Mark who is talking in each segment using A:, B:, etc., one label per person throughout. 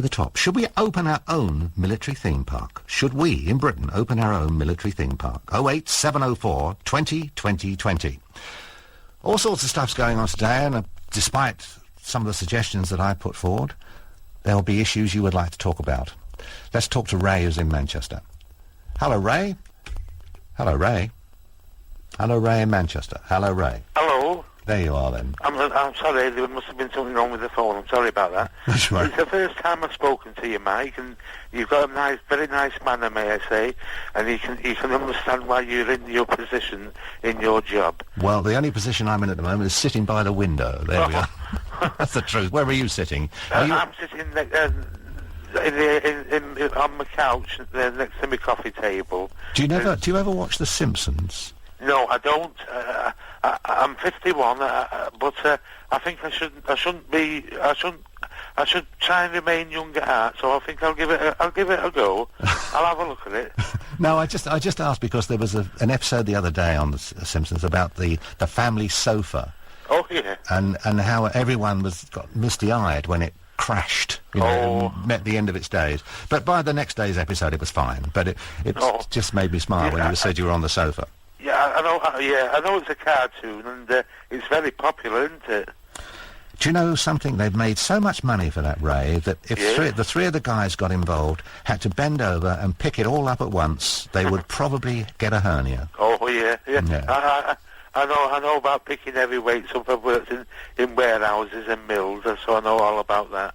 A: the top. Should we open our own military theme park? Should we, in Britain, open our own military theme park? 08704 20 20 20. All sorts of stuff's going on today, and despite some of the suggestions that I put forward, there'll be issues you would like to talk about. Let's talk to Ray, who's in Manchester. Hello, Ray. Hello, Ray. Hello, Ray in Manchester. Hello, Ray.
B: Hello.
A: There you are, then.
B: I'm sorry, there must have been something wrong with the phone. I'm sorry about that.
A: That's right.
B: It's the first time I've spoken to you, Mike, and you've got a very nice manner, may I say, and you can understand why you're in your position in your job.
A: Well, the only position I'm in at the moment is sitting by the window. There we are. That's the truth. Where are you sitting?
B: I'm sitting on my couch next to my coffee table.
A: Do you ever watch The Simpsons?
B: No, I don't. I'm 51, but I think I should try and remain young at heart. So I think I'll give it a go. I'll have a look at it.
A: No, I just asked because there was an episode the other day on The Simpsons about the family sofa.
B: Oh yeah.
A: And how everyone got misty-eyed when it crashed, and met the end of its days. But by the next day's episode, it was fine. But it just made me smile when you said you were on the sofa.
B: Yeah, I know. I know it's a cartoon, and it's very popular, isn't it?
A: Do you know something? They've made so much money for that, Ray, that if the three of the guys got involved, had to bend over and pick it all up at once, they would probably get a hernia.
B: Oh yeah. I know about picking heavy weights up. I've worked in warehouses and mills, so I know all about that.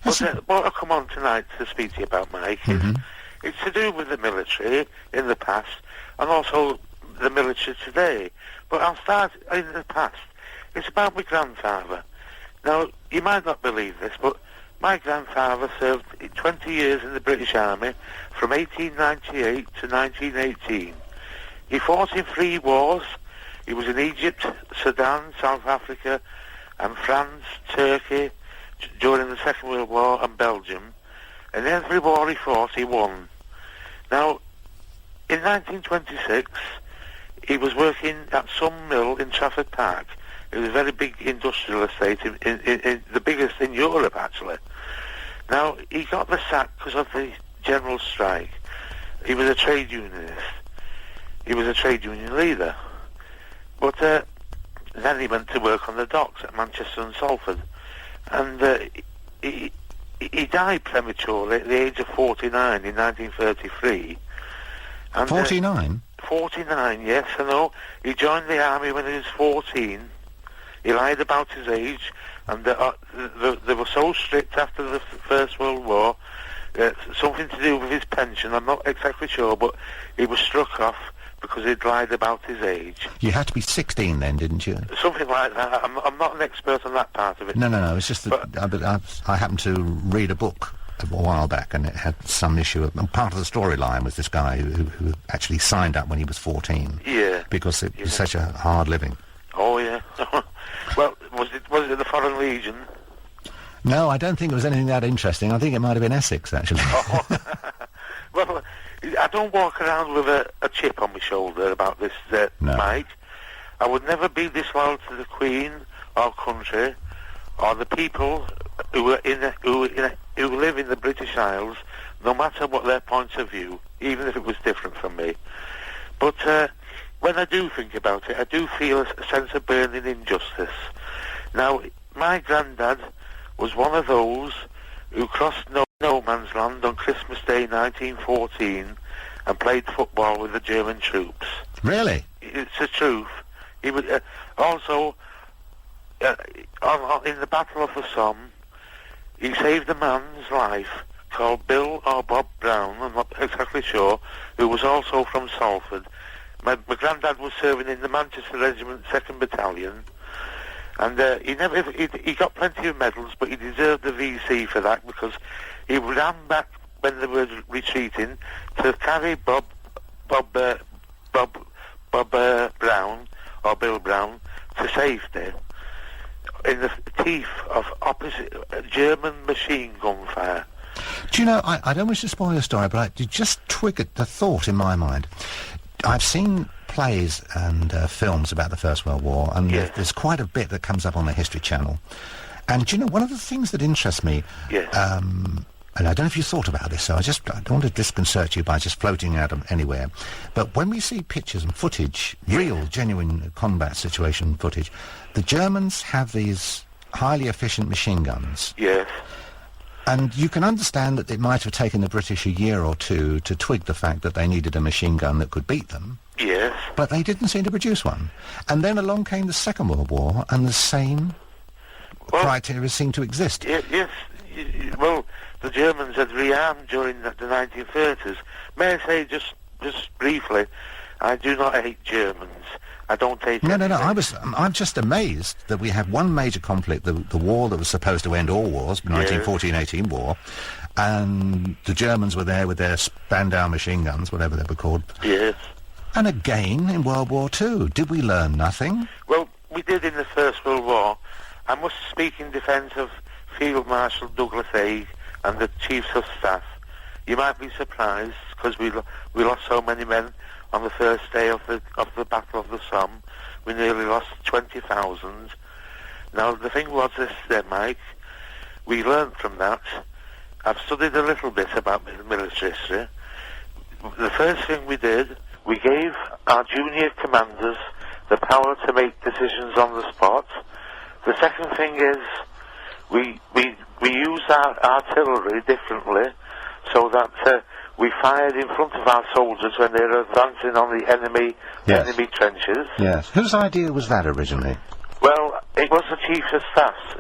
B: But what I come on tonight to speak to you about, Mike, it's to do with the military in the past, and also the military today. But I'll start in the past. It's about my grandfather. Now, you might not believe this, but my grandfather served 20 years in the British Army from 1898 to 1918. He fought in 3 wars. He was in Egypt, Sudan, South Africa, and France, Turkey, during the Second World War, and Belgium. And every war he fought, he won. Now, in 1926, he was working at some mill in Trafford Park. It was a very big industrial estate, in the biggest in Europe, actually. Now, he got the sack because of the general strike. He was a trade unionist. He was a trade union leader. But then he went to work on the docks at Manchester and Salford. And he died prematurely at the age of 49 in 1933. And,
A: 49?
B: 49, yes, I know. He joined the army when he was 14. He lied about his age, and they were so strict after the First World War, something to do with his pension, I'm not exactly sure, but he was struck off because he'd lied about his age.
A: You had to be 16 then, didn't you?
B: Something like that. I'm not an expert on that part of it.
A: No, it's just that I happened to read a book a while back, and it had some issue of, and part of the storyline was this guy who actually signed up when he was 14.
B: Yeah.
A: Because it was such a hard living.
B: Oh, yeah. Well, was it the Foreign Legion?
A: No, I don't think it was anything that interesting. I think it might have been Essex, actually.
B: Well, I don't walk around with a chip on my shoulder about this, Mike. I would never be disloyal to the Queen or country or the people who live in the British Isles, no matter what their points of view, even if it was different from me. But when I do think about it, I do feel a sense of burning injustice. Now, my granddad was one of those who crossed no man's land on Christmas Day 1914 and played football with the German troops.
A: Really?
B: It's the truth. He was also in the Battle of the Somme. He saved a man's life called Bill or Bob Brown, I'm not exactly sure, who was also from Salford. My granddad was serving in the Manchester Regiment 2nd Battalion, and he got plenty of medals, but he deserved the VC for that because he ran back when they were retreating to carry Bob Brown or Bill Brown to safety in the teeth of opposite German machine gun fire.
A: Do you know, I don't wish to spoil your story, but it just triggered the thought in my mind. I've seen plays and films about the First World War, and there's quite a bit that comes up on the History Channel. And do you know, one of the things that interests me, and I don't know if you thought about this, so I don't want to disconcert you by just floating out of anywhere, but when we see pictures and footage, real, genuine combat situation footage, the Germans have these highly efficient machine guns.
B: Yes.
A: And you can understand that it might have taken the British a year or two to twig the fact that they needed a machine gun that could beat them.
B: Yes.
A: But they didn't seem to produce one. And then along came the Second World War, and the same criteria seemed to exist.
B: Yes. Well, the Germans had rearmed during the 1930s. May I say, just briefly, I do not hate Germans. I don't hate
A: No. I'm just amazed that we have one major conflict, the war that was supposed to end all wars, 1914-18 war, and the Germans were there with their Spandau machine guns, whatever they were called.
B: Yes.
A: And again in World War II. Did we learn nothing?
B: Well, we did in the First World War. I must speak in defence of Field Marshal Douglas Haig and the Chiefs of Staff. You might be surprised, because we lost so many men on the first day of the Battle of the Somme. We nearly lost 20,000. Now, the thing was this then, Mike, we learned from that. I've studied a little bit about military history. The first thing we did, we gave our junior commanders the power to make decisions on the spot. The second thing is, we used our artillery differently, so that we fired in front of our soldiers when they were advancing on the enemy trenches.
A: Yes. Whose idea was that originally?
B: Well, it was the Chief of Staff's.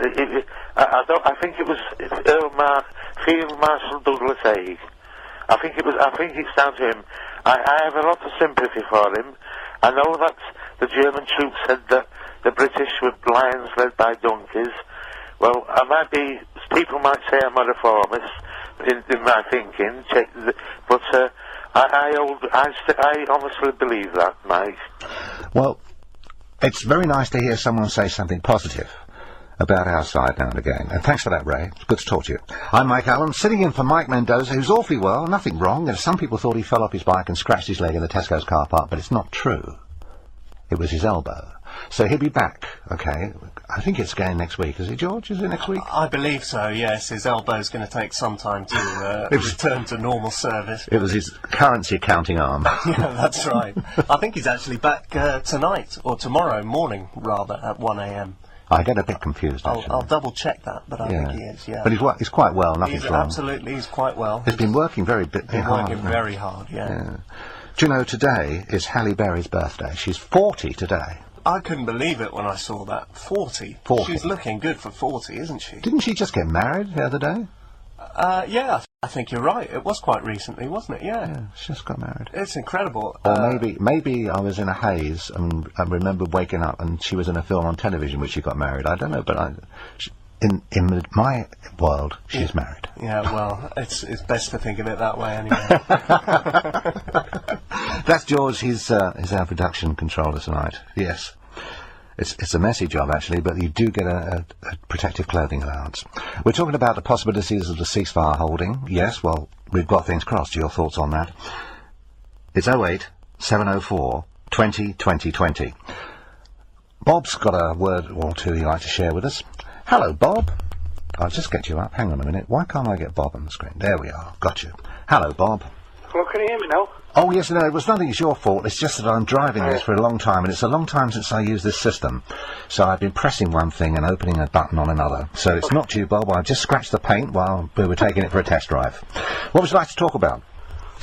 B: I think it was Field Marshal Douglas Haig. I think it's down to him. I have a lot of sympathy for him. I know that the German troops said that the British were lions led by donkeys. Well, people might say I'm a reformist in my thinking, but I honestly believe that, Mike.
A: Well, it's very nice to hear someone say something positive about our side now and again. And thanks for that, Ray. It's good to talk to you. I'm Mike Allen, sitting in for Mike Mendoza, who's awfully well, nothing wrong. And some people thought he fell off his bike and scratched his leg in the Tesco's car park, but it's not true. It was his elbow. So he'll be back, okay? I think it's again next week. Is it, George? Is it next week?
C: I believe so, yes. His elbow's going to take some time to return to normal service.
A: It was his currency counting arm.
C: Yeah, that's right. I think he's actually back tonight, or tomorrow morning, rather, at 1 a.m.
A: I get a bit confused, actually.
C: I'll double-check that, but I think he is, yeah.
A: But he's quite well, nothing's wrong.
C: Absolutely, he's quite well.
A: He's been working very hard.
C: Working very hard, yeah.
A: Do you know, today is Halle Berry's birthday. She's 40 today.
C: I couldn't believe it when I saw that. 40. She's looking good for 40, isn't she?
A: Didn't she just get married the other day?
C: Yeah, I think you're right. It was quite recently, wasn't it? Yeah,
A: she just got married.
C: It's incredible.
A: Or maybe I was in a haze and I remember waking up and she was in a film on television which she got married. I don't know, but in my world, she's married.
C: Yeah, well, it's best to think of it that way anyway.
A: That's George. He's our production controller tonight. Yes. It's a messy job, actually, but you do get a protective clothing allowance. We're talking about the possibilities of the ceasefire holding. Yes, well, we've got things crossed. Your thoughts on that? It's 08 704 20 20 20. Bob's got a word or two he'd like to share with us. Hello, Bob. I'll just get you up. Hang on a minute. Why can't I get Bob on the screen? There we are. Got you. Hello, Bob.
D: Well, can you hear me now?
A: Oh, yes, no, it was nothing. It's your fault. It's just that I'm driving this for a long time, and it's a long time since I used this system. So I've been pressing one thing and opening a button on another. So it's not you, Bob. I just scratched the paint while we were taking it for a test drive. What would you like to talk about?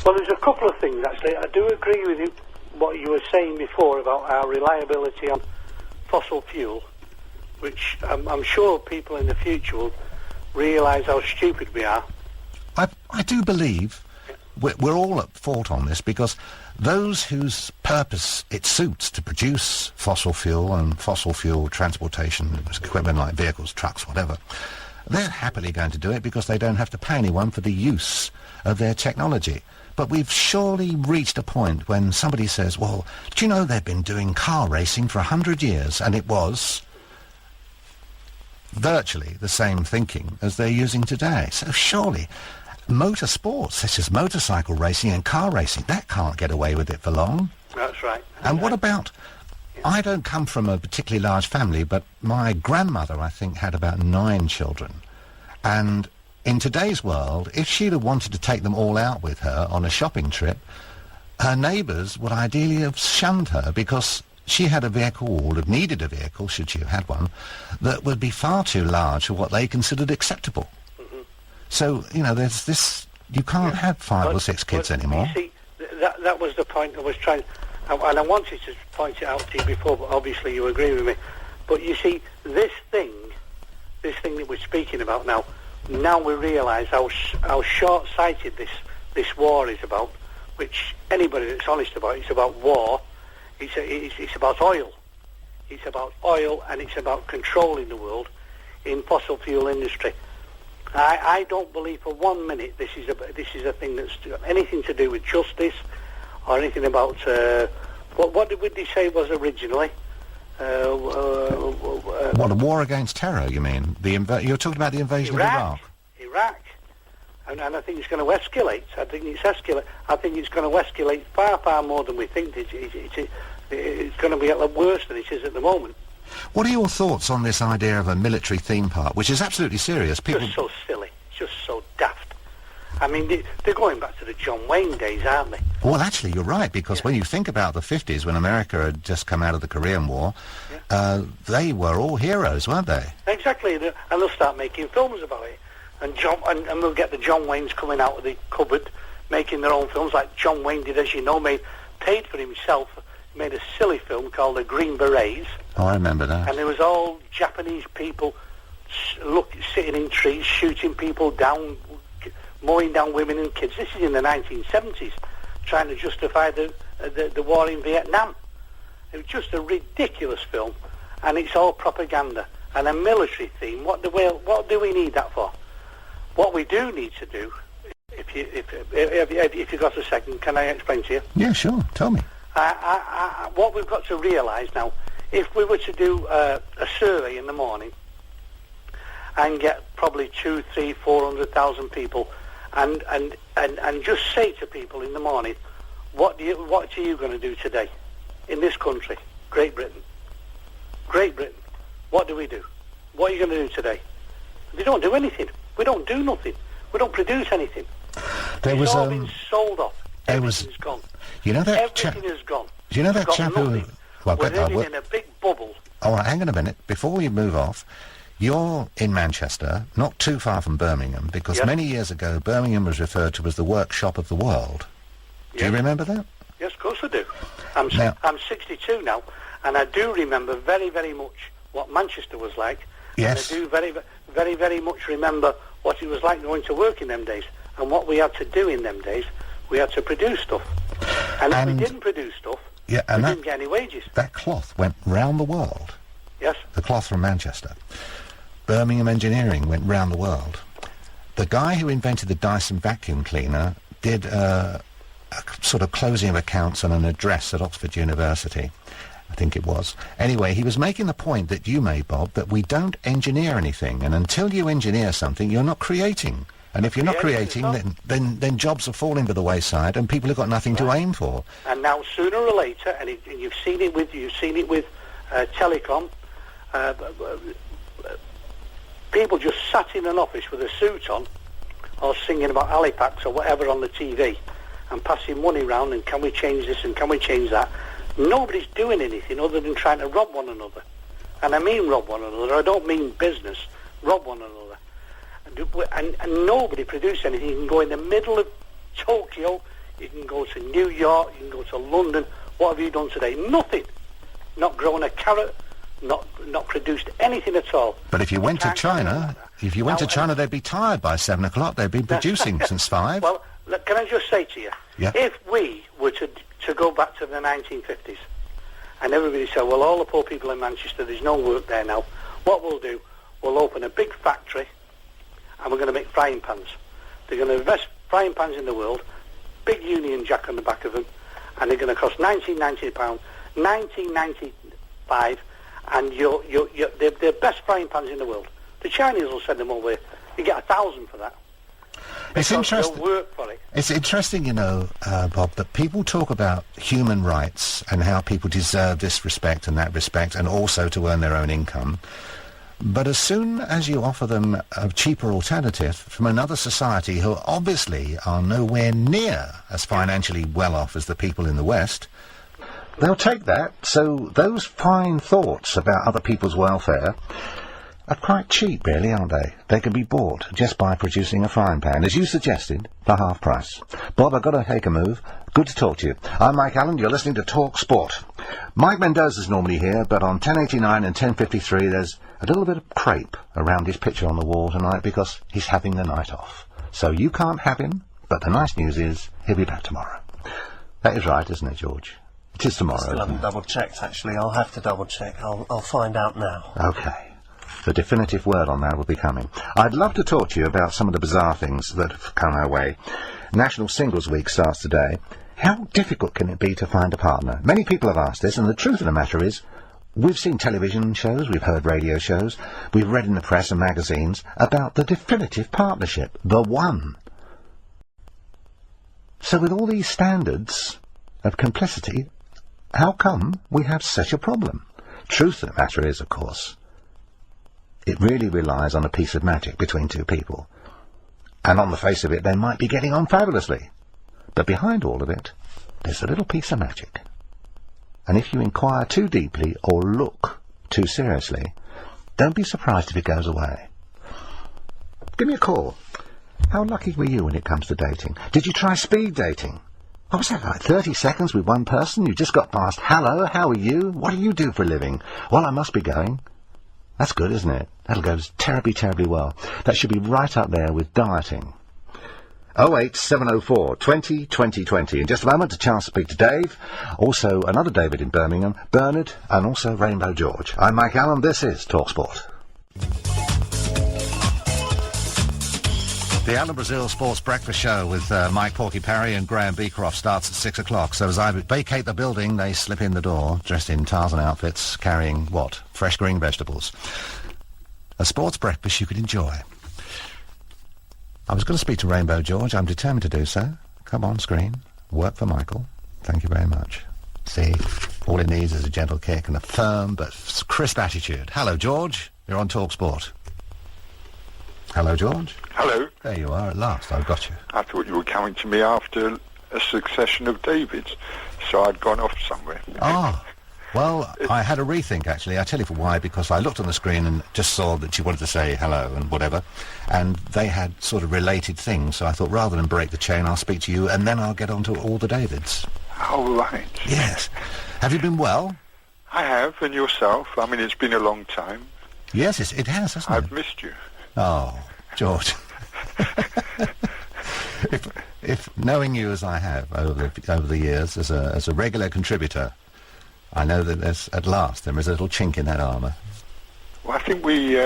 D: Well, there's a couple of things, actually. I do agree with you, what you were saying before about our reliability on fossil fuel, which I'm sure people in the future will realise how stupid we are.
A: I do believe we're all at fault on this, because those whose purpose it suits to produce fossil fuel and fossil fuel transportation equipment like vehicles, trucks, whatever, they're happily going to do it because they don't have to pay anyone for the use of their technology. But we've surely reached a point when somebody says, well, do you know they've been doing car racing for 100 years, and it was virtually the same thinking as they're using today. So surely motorsports, such as motorcycle racing and car racing, that can't get away with it for long.
D: That's right.
A: And what about... I don't come from a particularly large family, but my grandmother, I think, had about 9 children. And in today's world, if she'd have wanted to take them all out with her on a shopping trip, her neighbours would ideally have shunned her because she had a vehicle, or would have needed a vehicle, should she have had one, that would be far too large for what they considered acceptable. So, you know, there's this... You can't have 5 or 6 kids anymore.
D: You see, that was the point I was trying... And I wanted to point it out to you before, but obviously you agree with me. But you see, this thing that we're speaking about now we realise how short-sighted this war is about, which anybody that's honest about it's about war. It's about oil. It's about oil, and it's about controlling the world in fossil fuel industry. I don't believe for 1 minute this is a thing that's anything to do with justice or anything about what did they say it was originally?
A: What, a war against terror? You mean you're talking about the invasion of Iraq?
D: Iraq, and I think it's going to escalate. I think it's going to escalate far more than we think. It's going to be worse than it is at the moment.
A: What are your thoughts on this idea of a military theme park, which is absolutely serious?
D: Just so silly, just so daft. I mean, they're going back to the John Wayne days, aren't they?
A: Well, actually, you're right, because when you think about the 50s, when America had just come out of the Korean War, they were all heroes, weren't they?
D: Exactly, and they'll start making films about it. And we'll get the John Waynes coming out of the cupboard, making their own films, like John Wayne did, as you know, paid for himself, made a silly film called The Green Berets.
A: Oh, I remember that.
D: And there was all Japanese people sitting in trees, shooting people down, mowing down women and kids. This is in the 1970s, trying to justify the war in Vietnam. It was just a ridiculous film, and it's all propaganda. And a military theme, what do we need that for? What we do need to do, if you've got a second, can I explain to you?
A: Yeah, sure. Tell me.
D: What we've got to realise now, if we were to do a survey in the morning and get probably 200,000, 300,000, 400,000 people, and just say to people in the morning, what are you going to do today in this country, Great Britain? What do we do? What are you going to do today? We don't do anything. We don't do nothing. We don't produce anything. It's all been sold off. Everything's gone.
A: You know that
D: everything is gone.
A: Do you know that chap who...
D: Well, we're living in a big bubble.
A: All right, hang on a minute. Before we move off, you're in Manchester, not too far from Birmingham, because many years ago Birmingham was referred to as the workshop of the world. Do you remember that?
D: Yes, of course I do. I'm 62 now, and I do remember very, very much what Manchester was like.
A: Yes.
D: And I do very, very, very much remember what it was like going to work in them days, and what we had to do in them days. We had to produce stuff. And if we didn't produce stuff, we didn't get any wages.
A: That cloth went round the world.
D: Yes.
A: The cloth from Manchester. Birmingham engineering went round the world. The guy who invented the Dyson vacuum cleaner did a sort of closing of accounts on an address at Oxford University, I think it was. Anyway, he was making the point that you made, Bob, that we don't engineer anything, and until you engineer something, you're not creating. And if you're not creating, then jobs are falling by the wayside, and people have got nothing to aim for.
B: And now, sooner or later, and you've seen it with telecom. People just sat in an office with a suit on, or singing about Halifax or whatever on the TV, and passing money round. And can we change this and can we change that? Nobody's doing anything other than trying to rob one another. And I mean rob one another. I don't mean business. Rob one another. And nobody produces anything. You can go in the middle of Tokyo, you can go to New York, you can go to London. What have you done today? Nothing. Not grown a carrot, not produced anything at all.
A: But if you went to China, they'd be tired by 7 o'clock. They've been producing since 5.
B: Well, look, can I just say to you, if we were to go back to the 1950s, and everybody said, well, all the poor people in Manchester, there's no work there now, what we'll do, we'll open a big factory, and we're going to make frying pans. They're going to invest frying pans in the world, big Union Jack on the back of them, and they're going to cost £19.95, and they're the best frying pans in the world. The Chinese will send them over here. You get 1,000 for that.
A: It's interesting.
B: They'll work for it.
A: It's interesting, Bob, that people talk about human rights and how people deserve this respect and that respect, and also to earn their own income. But as soon as you offer them a cheaper alternative from another society who obviously are nowhere near as financially well off as the people in the West, they'll take that. So those fine thoughts about other people's welfare are quite cheap, really, aren't they? They can be bought just by producing a frying pan, as you suggested, for half price. Bob, I've got to take a move. Good to talk to you. I'm Mike Allen, you're listening to Talk Sport. Mike Mendoza's normally here, but on 1089 and 1053 there's a little bit of crepe around his picture on the wall tonight because he's having the night off. So you can't have him, but the nice news is he'll be back tomorrow. That is right, isn't it, George? It is tomorrow.
C: Still haven't double-checked, actually. I'll have to double-check. I'll find out now.
A: OK. The definitive word on that will be coming. I'd love to talk to you about some of the bizarre things that have come our way. National Singles Week starts today. How difficult can it be to find a partner? Many people have asked this, and the truth of the matter is, we've seen television shows, we've heard radio shows, we've read in the press and magazines about the definitive partnership, the one. So with all these standards of complicity, how come we have such a problem? Truth of the matter is, of course, it really relies on a piece of magic between two people. And on the face of it, they might be getting on fabulously. But behind all of it, there's a little piece of magic. And if you inquire too deeply or look too seriously, don't be surprised if it goes away. Give me a call. How lucky were you when it comes to dating? Did you try speed dating? What was that, like 30 seconds with one person? You just got past, hello, how are you? What do you do for a living? Well, I must be going. That's good, isn't it? That'll go terribly, terribly well. That should be right up there with dieting. 08704 20 20 20. In just a moment, a chance to speak to Dave, also another David in Birmingham, Bernard, and also Rainbow George. I'm Mike Allen, this is TalkSport. The Alan Brazil Sports Breakfast Show with Mike Porky Parry and Graham Beecroft starts at 6 o'clock. So as I vacate the building, they slip in the door, dressed in Tarzan outfits, carrying, what? Fresh green vegetables. A sports breakfast you could enjoy. I was going to speak to Rainbow George. I'm determined to do so. Come on, screen. Work for Michael. Thank you very much. See, all it needs is a gentle kick and a firm but crisp attitude. Hello, George. You're on TalkSport. Hello, George.
E: Hello.
A: There you are, at last. I've got you.
E: I thought you were coming to me after a succession of Davids, so I'd gone off somewhere.
A: Ah, well, I had a rethink, actually. I tell you for why, because I looked on the screen and just saw that you wanted to say hello and whatever, and they had sort of related things, so I thought rather than break the chain, I'll speak to you, and then I'll get on to all the Davids.
E: Oh, right.
A: Yes. Have you been well?
E: I have, and yourself? I mean, it's been a long time.
A: Yes, it has, hasn't it?
E: I've missed you.
A: Oh, George. If knowing you as I have over the years as a regular contributor, I know that there is a little chink in that armour.
E: Well, I think we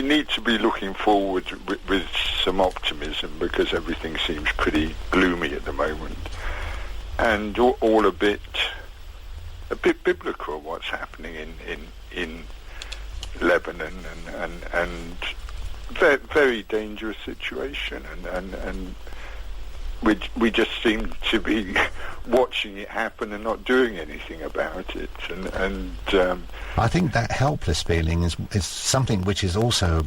E: need to be looking forward with some optimism, because everything seems pretty gloomy at the moment, and all a bit biblical what's happening in Lebanon, and very, very dangerous situation, and we just seem to be watching it happen and not doing anything about it, and
A: I think that helpless feeling is something which is also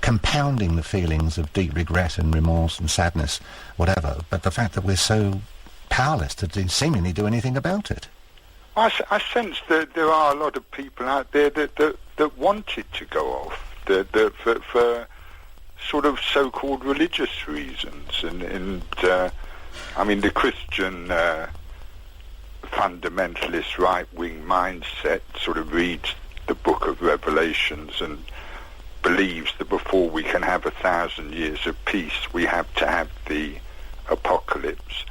A: compounding the feelings of deep regret and remorse and sadness, whatever, but the fact that we're so powerless to seemingly do anything about it.
E: I sense that there are a lot of people out there that want it to go off, for sort of so-called religious reasons, and I mean, the Christian fundamentalist right-wing mindset sort of reads the book of Revelations and believes that before we can have 1,000 years of peace, we have to have the apocalypse.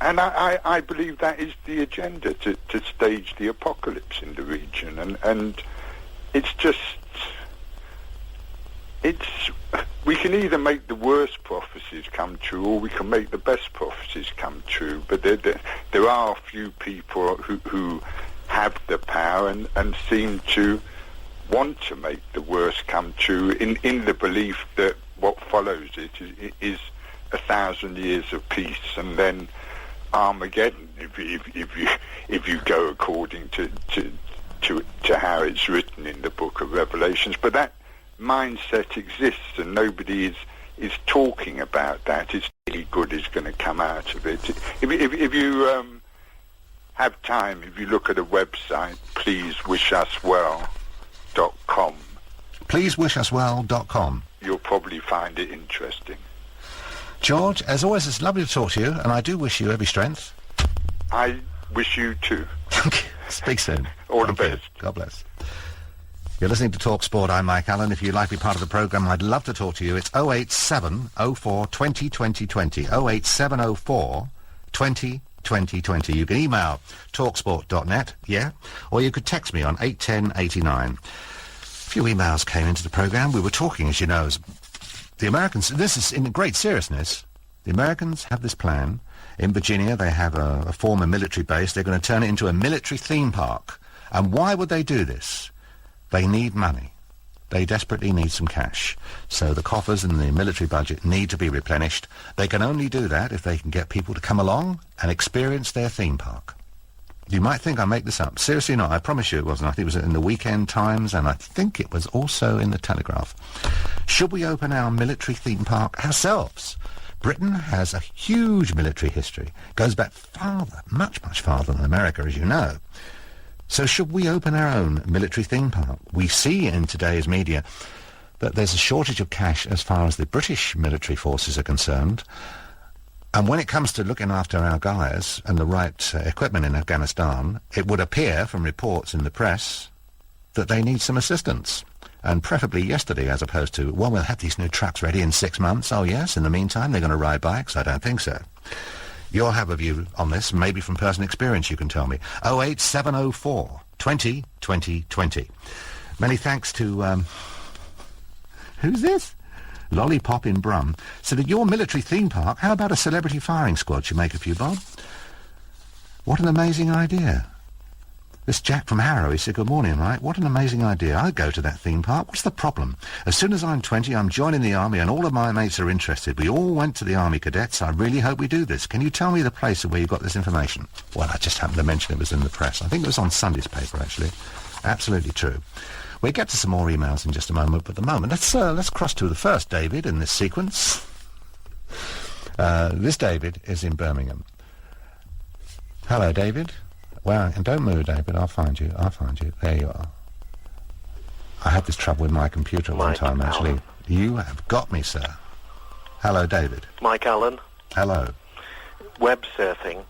E: And I believe that is the agenda, to stage the apocalypse in the region. And it's just... we can either make the worst prophecies come true, or we can make the best prophecies come true. But there are a few people who have the power and seem to want to make the worst come true in the belief that what follows it is 1,000 years of peace, and then Armageddon, if you go according to to how it's written in the book of Revelations. But that mindset exists, and nobody is talking about that. It's really good is going to come out of it. If you have time, if you look at a website, pleasewishuswell.com.
A: Pleasewishuswell.com.
E: You'll probably find it interesting.
A: George, as always, it's lovely to talk to you, and I do wish you every strength.
E: I wish you too.
A: Thank you. Speak soon.
E: All the best.
A: God bless. You're listening to talkSPORT. I'm Mike Allen. If you'd like to be part of the programme, I'd love to talk to you. It's 08704 20 20 20. 08704 20 20 20. You can email talksport.net, or you could text me on 81089. A few emails came into the programme. We were talking, as you know, the Americans, this is in great seriousness, the Americans have this plan. In Virginia, they have a former military base. They're going to turn it into a military theme park. And why would they do this? They need money. They desperately need some cash. So the coffers and the military budget need to be replenished. They can only do that if they can get people to come along and experience their theme park. You might think I make this up. Seriously not. I promise you it wasn't. I think it was in the Weekend Times, and I think it was also in the Telegraph. Should we open our military theme park ourselves? Britain has a huge military history. Goes back farther, much, much farther than America, as you know. So should we open our own military theme park? We see in today's media that there's a shortage of cash as far as the British military forces are concerned. And when it comes to looking after our guys and the right equipment in Afghanistan, it would appear from reports in the press that they need some assistance. And preferably yesterday, as opposed to, well, we'll have these new trucks ready in 6 months. Oh, yes, in the meantime, they're going to ride bikes? I don't think so. You'll have a view on this, maybe from personal experience, you can tell me. 08704 20 20 20. Many thanks to, who's this? Lollipop in Brum. So at your military theme park, how about a celebrity firing squad? Should make a few bob. What an amazing idea. This Jack from Harrow, he said, good morning, right? What an amazing idea. I'd go to that theme park. What's the problem? As soon as I'm 20, I'm joining the army, and all of my mates are interested. We all went to the army cadets. I really hope we do this. Can you tell me the place where you got this information? Well, I just happened to mention it was in the press. I think it was on Sunday's paper, actually. Absolutely true. We'll get to some more emails in just a moment, but at the moment, let's cross to the first David in this sequence. This David is in Birmingham. Hello, David. Well, and don't move, David. I'll find you. There you are. I had this trouble with my computer at one time, actually.
F: Allen.
A: You have got me, sir. Hello, David.
F: Mike Allen.
A: Hello.
F: Web surfing.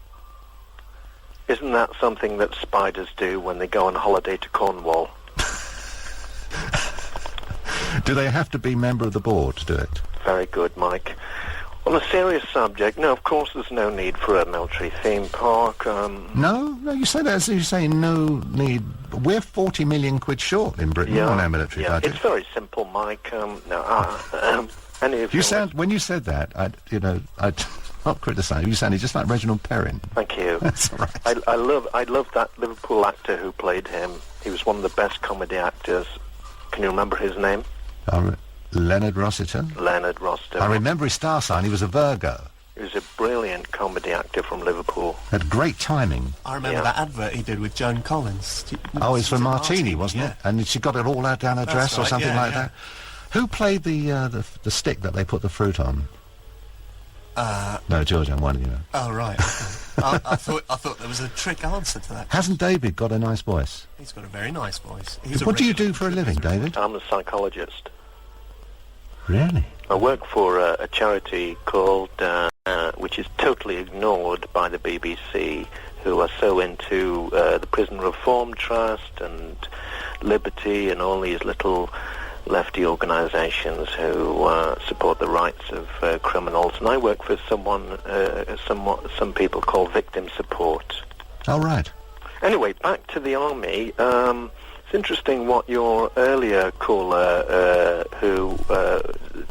F: Isn't that something that spiders do when they go on holiday to Cornwall?
A: Do they have to be member of the board to do it?
F: Very good, Mike. On a serious subject, no, of course there's no need for a military theme park.
A: No, you say that as you say no need. We're 40 million quid short in Britain on our military budget.
F: It's very simple, Mike. Any of
A: you sound, when you said that, I'd not criticise. You sounded just like Reginald Perrin.
F: Thank you.
A: That's all right.
F: I love that Liverpool actor who played him. He was one of the best comedy actors. Can you remember his name?
A: Leonard Rossiter?
F: Leonard Rossiter.
A: I remember his star sign. He was a Virgo.
F: He was a brilliant comedy actor from Liverpool.
A: Had great timing.
C: I remember that advert he did with Joan Collins.
A: Oh, it's for Martini, wasn't it? And she got it all out down her dress or something like that. Who played the stick that they put the fruit on? No, George, I'm one of you.
C: Oh, right. I thought there was a trick answer to that.
A: Hasn't David got a nice voice?
C: He's got a very nice voice.
A: What do you do for a living, David?
F: I'm a psychologist.
A: Really?
F: I work for a charity called, which is totally ignored by the BBC, who are so into the Prison Reform Trust and Liberty and all these little lefty organisations who support the rights of criminals. And I work for some people call victim support.
A: Oh, right.
F: Anyway, back to the army. It's interesting what your earlier caller, who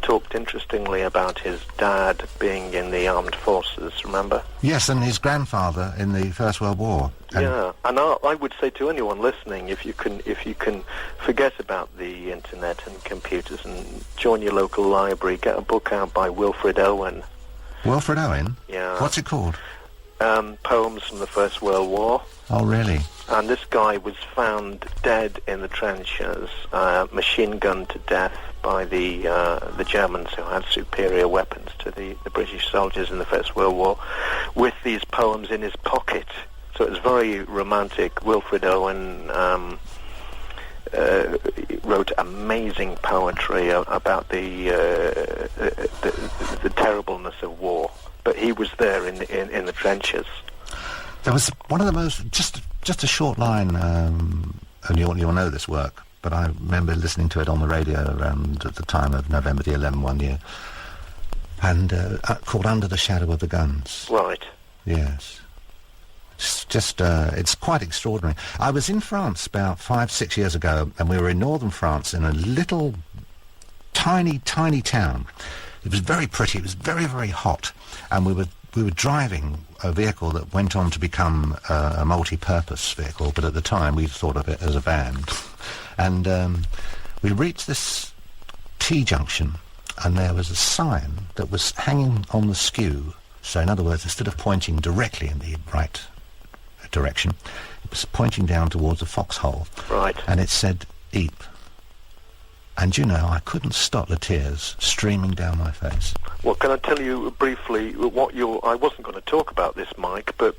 F: talked interestingly about his dad being in the armed forces, remember?
A: Yes, and his grandfather in the First World War.
F: And and I would say to anyone listening, if you can forget about the internet and computers and join your local library, get a book out by Wilfred Owen.
A: Wilfred Owen?
F: Yeah.
A: What's it called?
F: poems from the First World War.
A: Oh, really?
F: And this guy was found dead in the trenches, machine gunned to death by the Germans, who had superior weapons to the British soldiers in the First World War, with these poems in his pocket. So it was very romantic. Wilfred Owen wrote amazing poetry about the terribleness of war. But he was there in the trenches.
A: There was one of the most, just a short line, and you'll know this work, but I remember listening to it on the radio around at the time of November the 11th one year, and called Under the Shadow of the Guns.
F: Right.
A: Yes. It's quite extraordinary. I was in France about 5-6 years ago, and we were in northern France in a little tiny town. It was very pretty, it was very, very hot, and we were driving a vehicle that went on to become a multi-purpose vehicle, but at the time we thought of it as a van. And we reached this T-junction, and there was a sign that was hanging on the skew. So in other words, instead of pointing directly in the right direction, it was pointing down towards a foxhole.
F: Right.
A: And it said, "Eep." And you know, I couldn't stop the tears streaming down my face.
F: Well, can I tell you briefly what I wasn't going to talk about this, Mike, but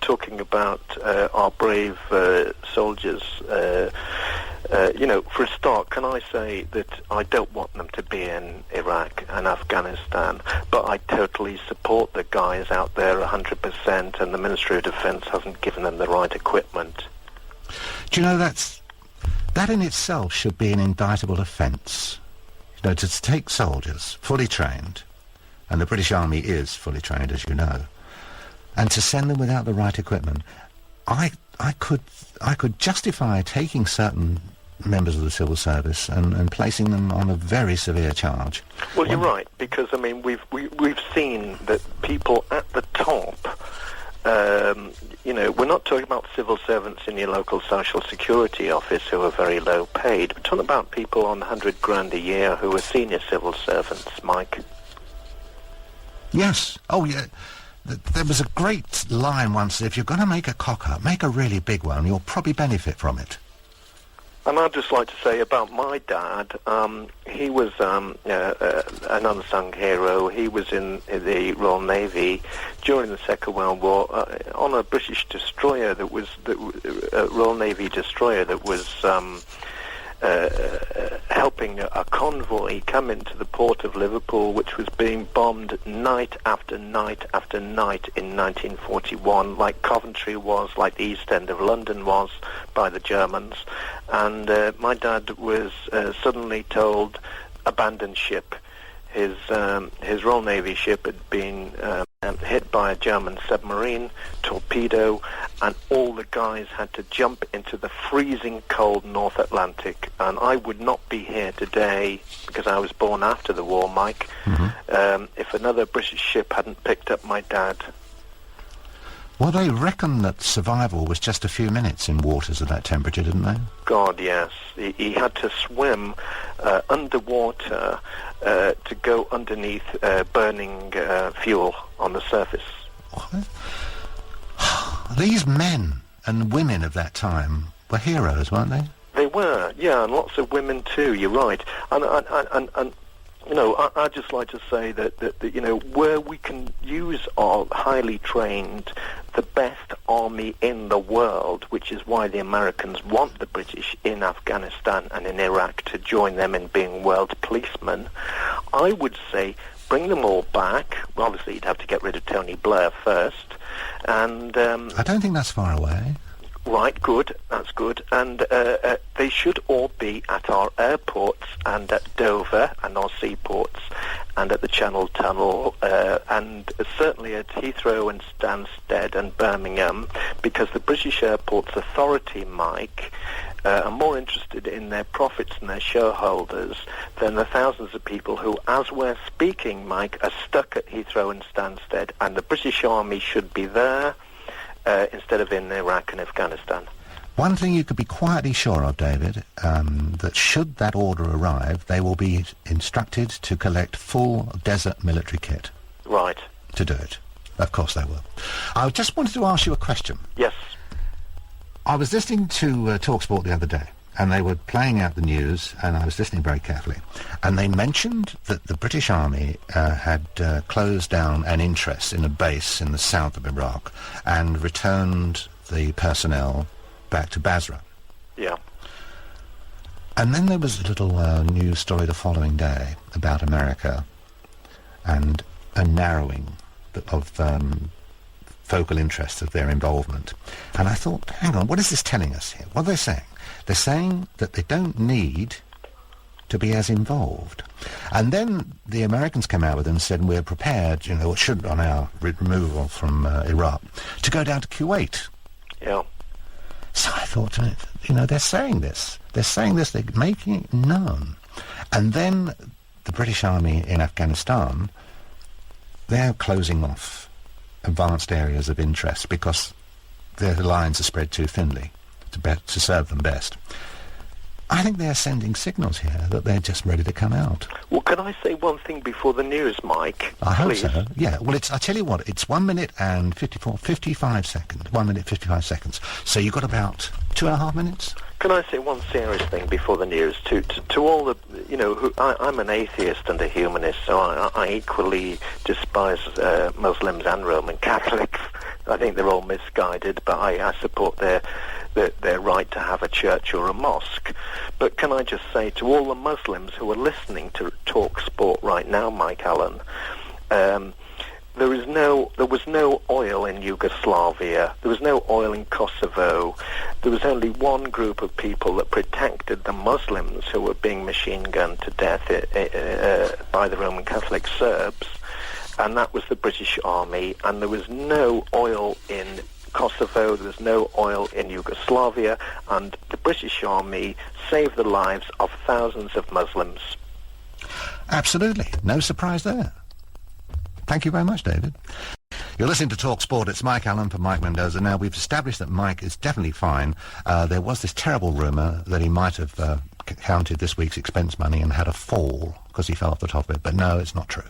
F: talking about our brave soldiers. For a start, can I say that I don't want them to be in Iraq and Afghanistan, but I totally support the guys out there 100%, and the Ministry of Defence hasn't given them the right equipment.
A: Do you know that in itself should be an indictable offence? You know, to take soldiers, fully trained, and the British Army is fully trained, as you know, and to send them without the right equipment. I could justify taking certain members of the civil service and placing them on a very severe charge.
F: Well, you're right, because I mean we've seen that people at the top. We're not talking about civil servants in your local social security office who are very low paid. We're talking about people on 100 grand a year who are senior civil servants, Mike.
A: Yes. Oh, yeah. There was a great line once: if you're going to make a cock-up, make a really big one. You'll probably benefit from it.
F: And I'd just like to say about my dad, he was an unsung hero. He was in the Royal Navy during the Second World War on a British destroyer Royal Navy destroyer that was helping a convoy come into the port of Liverpool, which was being bombed night after night after night in 1941, like Coventry was, like the East End of London was, by the Germans. And my dad was suddenly told, abandon ship. His Royal Navy ship had been hit by a German submarine torpedo, and all the guys had to jump into the freezing cold North Atlantic. And I would not be here today, because I was born after the war, Mike, if another British ship hadn't picked up my dad.
A: Well, they reckon that survival was just a few minutes in waters of that temperature, didn't they?
F: God, yes. He had to swim underwater to go underneath burning fuel on the surface.
A: What? These men and women of that time were heroes, weren't they?
F: They were, yeah, and lots of women too, you're right. And I'd just like to say that where we can use our highly trained, the best army in the world, which is why the Americans want the British in Afghanistan and in Iraq to join them in being world policemen, I would say bring them all back. Well, obviously, you'd have to get rid of Tony Blair first. And
A: I don't think that's far away.
F: Right, good, that's good. And they should all be at our airports and at Dover and our seaports and at the Channel Tunnel and certainly at Heathrow and Stansted and Birmingham, because the British Airports Authority, Mike, are more interested in their profits and their shareholders than the thousands of people who, as we're speaking, Mike, are stuck at Heathrow and Stansted, and the British Army should be there instead of in Iraq and Afghanistan.
A: One thing you could be quietly sure of, David, that should that order arrive, they will be instructed to collect full desert military kit.
F: Right.
A: To do it. Of course they will. I just wanted to ask you a question.
F: Yes.
A: I was listening to talkSPORT the other day, and they were playing out the news, and I was listening very carefully. And they mentioned that the British Army had closed down an interest in a base in the south of Iraq and returned the personnel back to Basra.
F: Yeah.
A: And then there was a little news story the following day about America and a narrowing of focal interest of their involvement. And I thought, hang on, what is this telling us here? What are they saying? They're saying that they don't need to be as involved. And then the Americans came out with them and said, we're prepared, you know, should on our removal from Iraq, to go down to Kuwait.
F: Yeah.
A: So I thought, you know, they're saying this. They're saying this, they're making it known. And then the British Army in Afghanistan, they're closing off advanced areas of interest because their lines are spread too thinly to serve them best. I think they're sending signals here that they're just ready to come out.
F: Well, can I say one thing before the news, Mike?
A: I hope
F: Please?
A: so. Yeah, well, I tell you what, it's 1 minute and 55 seconds. 1 minute, 55 seconds. So you've got about 2.5 minutes?
F: Can I say one serious thing before the news? To all the, you know, I'm an atheist and a humanist, so I equally despise Muslims and Roman Catholics. I think they're all misguided, but I support their right to have a church or a mosque. But can I just say to all the Muslims who are listening to talkSPORT right now, Mike Allen, there was no oil in Yugoslavia. There was no oil in Kosovo. There was only one group of people that protected the Muslims who were being machine-gunned to death by the Roman Catholic Serbs, and that was the British Army. And there was no oil in Kosovo, there was no oil in Yugoslavia, and the British Army saved the lives of thousands of Muslims.
A: Absolutely. No surprise there. Thank you very much, David. You're listening to talkSPORT. It's Mike Allen for Mike Mendoza. Now, we've established that Mike is definitely fine. There was this terrible rumour that he might have counted this week's expense money and had a fall because he fell off the top of it, but no, it's not true.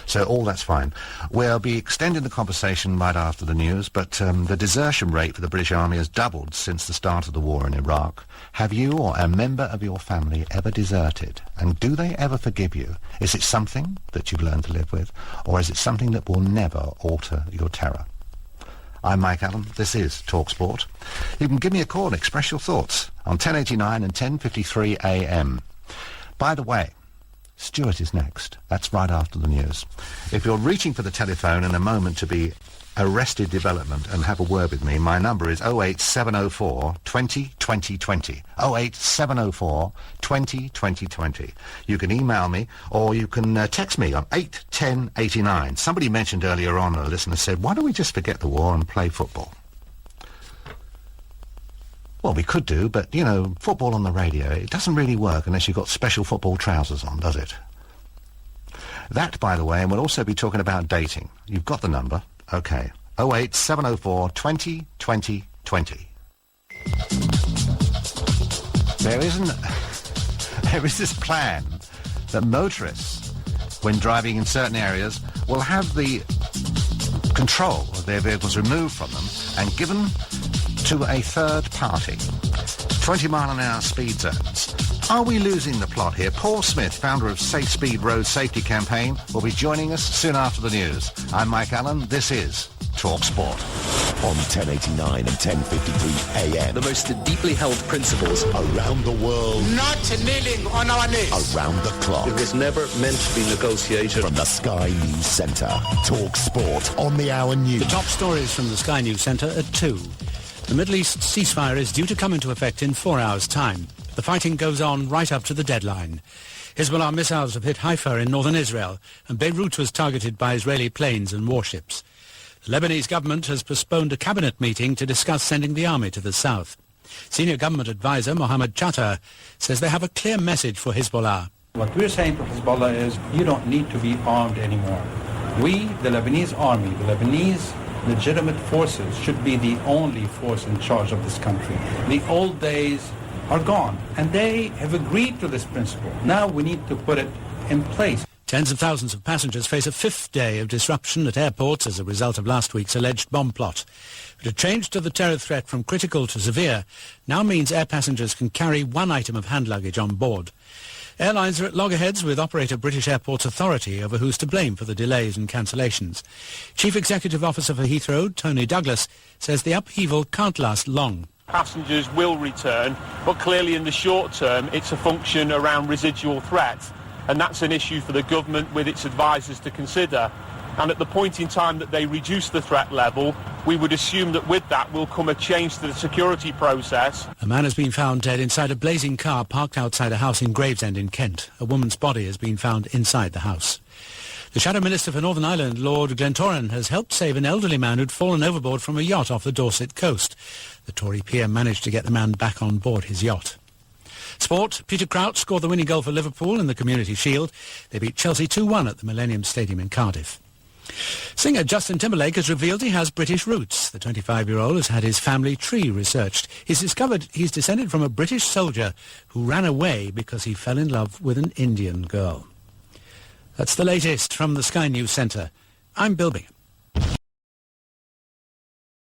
A: So all that's fine. We'll be extending the conversation right after the news, but the desertion rate for the British Army has doubled since the start of the war in Iraq. Have you or a member of your family ever deserted? And do they ever forgive you? Is it something that you've learned to live with, or is it something that will never alter your terror? I'm Mike Allen. This is talkSPORT. You can give me a call and express your thoughts on 1089 and 1053 AM. By the way, Stuart is next. That's right after the news. If you're reaching for the telephone in a moment to be arrested development and have a word with me, my number is 08704 20 20 20. 08704 20 20 20. You can email me or you can text me on 81089. Somebody mentioned earlier on, a listener said, why don't we just forget the war and play football? Well, we could do, but, you know, football on the radio, it doesn't really work unless you've got special football trousers on, does it? That, by the way, and we'll also be talking about dating. You've got the number. OK. 08704 20 20 20. There is this plan that motorists, when driving in certain areas, will have the control of their vehicles removed from them and given to a third party. 20-mile-an-hour speed zones. Are we losing the plot here? Paul Smith, founder of Safe Speed Road Safety Campaign, will be joining us soon after the news. I'm Mike Allen. This is talkSPORT.
G: On 1089 and 1053 AM.
H: The most deeply held principles
G: Around the world.
I: Not kneeling on our knees.
G: Around the clock.
H: It was never meant to be negotiated.
G: From the Sky News Centre. talkSPORT on the Hour News.
J: The top stories from the Sky News Centre at 2. The Middle East ceasefire is due to come into effect in 4 hours' time. The fighting goes on right up to the deadline. Hezbollah missiles have hit Haifa in northern Israel, and Beirut was targeted by Israeli planes and warships. The Lebanese government has postponed a cabinet meeting to discuss sending the army to the south. Senior government advisor Mohammed Chattar says they have a clear message for Hezbollah.
K: What we're saying to Hezbollah is you don't need to be armed anymore. We, the Lebanese army, the Lebanese legitimate forces, should be the only force in charge of this country. The old days are gone, and they have agreed to this principle. Now we need to put it in place.
J: Tens of thousands of passengers face a fifth day of disruption at airports as a result of last week's alleged bomb plot. But a change to the terror threat from critical to severe now means air passengers can carry one item of hand luggage on board. Airlines are at loggerheads with operator British Airports Authority over who's to blame for the delays and cancellations. Chief Executive Officer for Heathrow, Tony Douglas, says the upheaval can't last long.
L: Passengers will return, but clearly in the short term it's a function around residual threat, and that's an issue for the government with its advisers to consider. And at the point in time that they reduce the threat level, we would assume that with that will come a change to the security process.
J: A man has been found dead inside a blazing car parked outside a house in Gravesend in Kent. A woman's body has been found inside the house. The Shadow Minister for Northern Ireland, Lord Glentoran, has helped save an elderly man who'd fallen overboard from a yacht off the Dorset coast. The Tory PM managed to get the man back on board his yacht. Sport, Peter Crouch scored the winning goal for Liverpool in the Community Shield. They beat Chelsea 2-1 at the Millennium Stadium in Cardiff. Singer Justin Timberlake has revealed he has British roots. The 25-year-old has had his family tree researched. He's discovered he's descended from a British soldier who ran away because he fell in love with an Indian girl. That's the latest from the Sky News Centre. I'm Bill Bingham.